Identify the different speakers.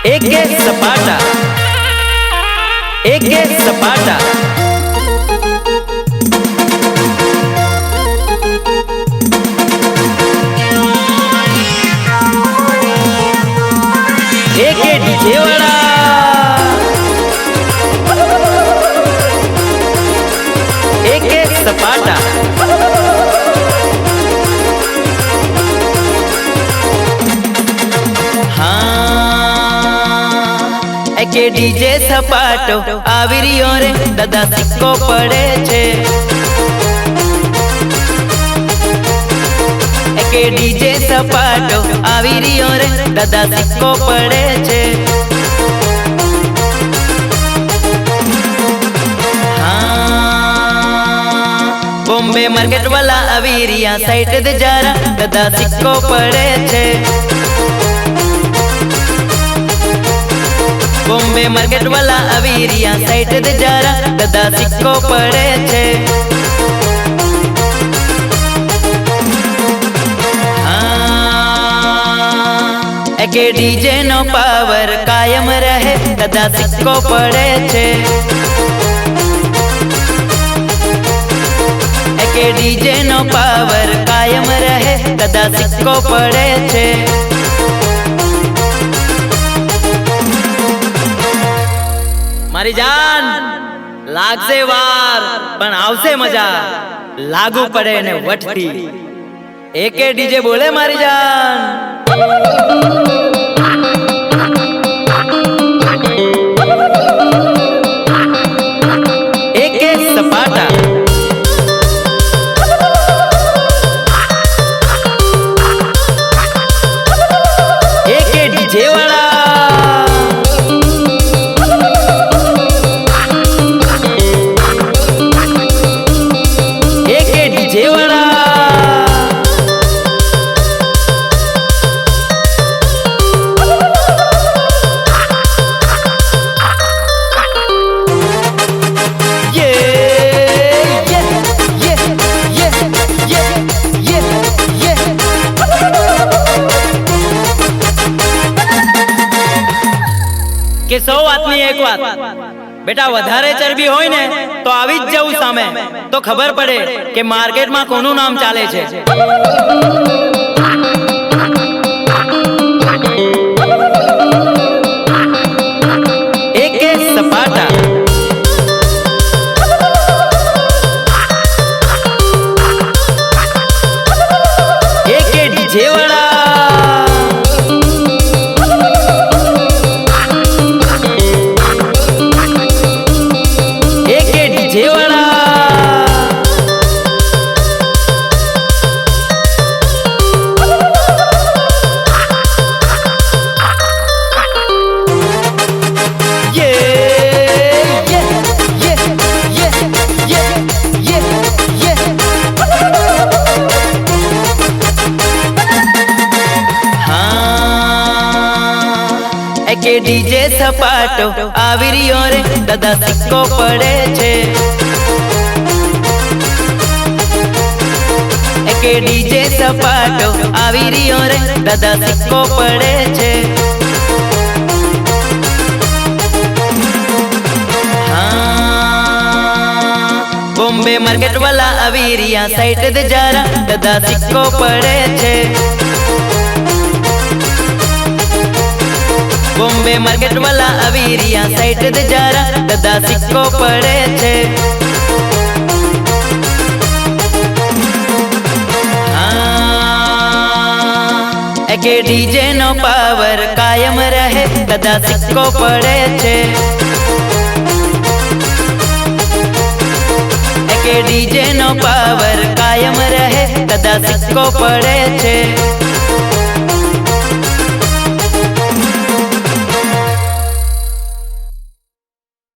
Speaker 1: एक सपाटा, एक सपाटा। एक डीजे वाला, एक सपाटा। के डीजे सपाटो આવી રહ્યો રે દાદા સિક્કો પડે છે। કે ડીજે સપાટો આવી રહ્યો રે દાદા સિક્કો પડે છે। બોમ્બે માર્કેટ વાલા આવી રહ્યા સાઈડ દે જારા દાદા સિક્કો પડે છે। બોમ્બે માર્કેટ વાલા આવી રહ્યા સાઈડ દે જારા દાદા સિક્કો પડે છે। કે ડીજે નો પાવર કાયમ રહે દાદા સિક્કો પડે છે। કે ડીજે નો પાવર કાયમ રહે દાદા સિક્કો પડે છે। મારી જાન લાગશે વાર પણ આવશે મજા, લાગુ પડે ને વટથી એકે ડીજે બોલે મારી જાન। એક સપાટા, એક ડીજે વાળા, કે સૌ વાતની એક વાત બેટા, વધારે ચરબી હોય ને તો આવી જ જવું સામે, તો ખબર પડે કે માર્કેટમાં કોનું નામ ચાલે છે। એક સપાટા, એક ડીજે વાળા, કે ડીજે સપાટો આવી રહ્યો રે દાદા સિક્કો પડે છે। કે ડીજે સપાટો આવી રહ્યો રે દાદા સિક્કો પડે છે। બોમ્બે માર્કેટ વાલા આવી રહ્યા સાઈડ દે જારા દાદા સિક્કો પડે છે। બોમ્બે માર્કેટ વાલા આવી રહ્યા સાઈડ દે જારા દાદા સિક્કો પડે છે। કે ડીજે નો પાવર કાયમ રહે દાદા સિક્કો પડે છે। કે ડીજે નો પાવર કાયમ રહે દાદા સિક્કો પડે છે।